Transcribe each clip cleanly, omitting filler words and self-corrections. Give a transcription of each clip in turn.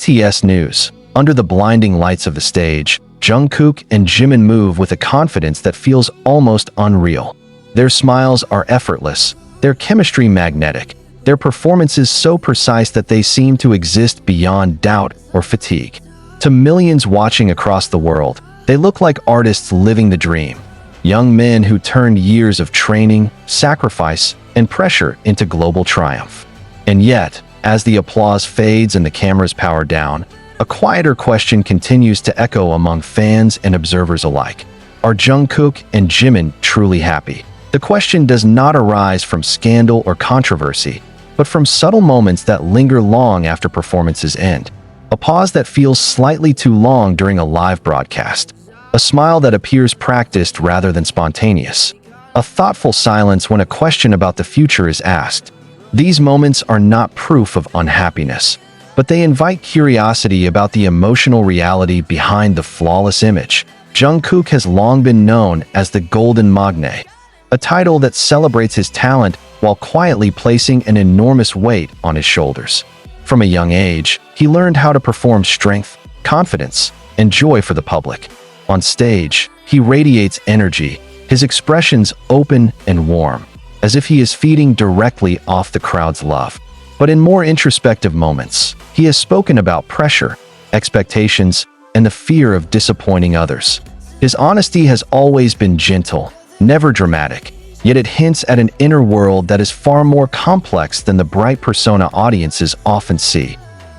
BTS news. Under the blinding lights of the stage, Jungkook and Jimin move with a confidence that feels almost unreal. Their smiles are effortless, their chemistry magnetic, their performances so precise that they seem to exist beyond doubt or fatigue. To millions watching across the world, they look like artists living the dream. Young men who turned years of training, sacrifice, and pressure into global triumph. And yet, as the applause fades and the cameras power down, a quieter question continues to echo among fans and observers alike. Are Jungkook and Jimin truly happy? The question does not arise from scandal or controversy, but from subtle moments that linger long after performances end. A pause that feels slightly too long during a live broadcast. A smile that appears practiced rather than spontaneous. A thoughtful silence when a question about the future is asked. These moments are not proof of unhappiness, but they invite curiosity about the emotional reality behind the flawless image. Jungkook has long been known as the Golden Magne, a title that celebrates his talent while quietly placing an enormous weight on his shoulders. From a young age, he learned how to perform strength, confidence, and joy for the public. On stage, he radiates energy, his expressions open and warm, as if he is feeding directly off the crowd's love. But in more introspective moments, he has spoken about pressure, expectations, and the fear of disappointing others. His honesty has always been gentle, never dramatic, yet it hints at an inner world that is far more complex than the bright persona audiences often see.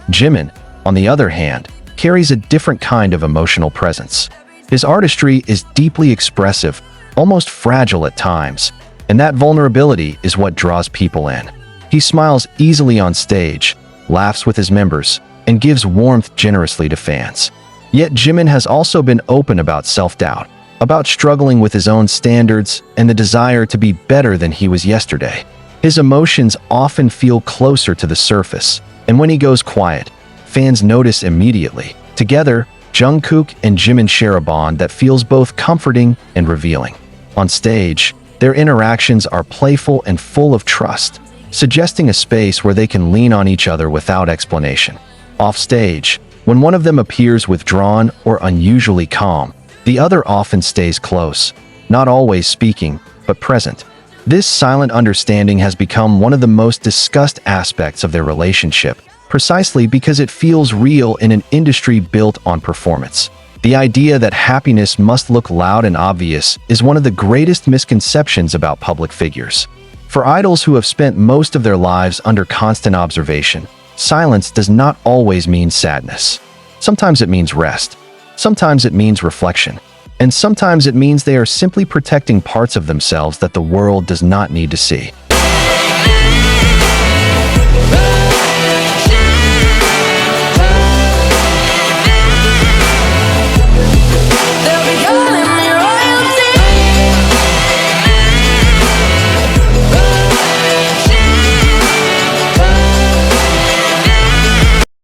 Jimin, on the other hand, carries a different kind of emotional presence. His artistry is deeply expressive, almost fragile at times, and that vulnerability is what draws people in. He smiles easily on stage, laughs with his members, and gives warmth generously to fans. Yet Jimin has also been open about self-doubt, about struggling with his own standards and the desire to be better than he was yesterday. His emotions often feel closer to the surface, and when he goes quiet, fans notice immediately. Together, Jungkook and Jimin share a bond that feels both comforting and revealing. On stage, their interactions are playful and full of trust, suggesting a space where they can lean on each other without explanation. Off stage, when one of them appears withdrawn or unusually calm, the other often stays close, not always speaking, but present. This silent understanding has become one of the most discussed aspects of their relationship, precisely because it feels real in an industry built on performance. The idea that happiness must look loud and obvious is one of the greatest misconceptions about public figures. For idols who have spent most of their lives under constant observation, silence does not always mean sadness. Sometimes it means rest. Sometimes it means reflection. And sometimes it means they are simply protecting parts of themselves that the world does not need to see.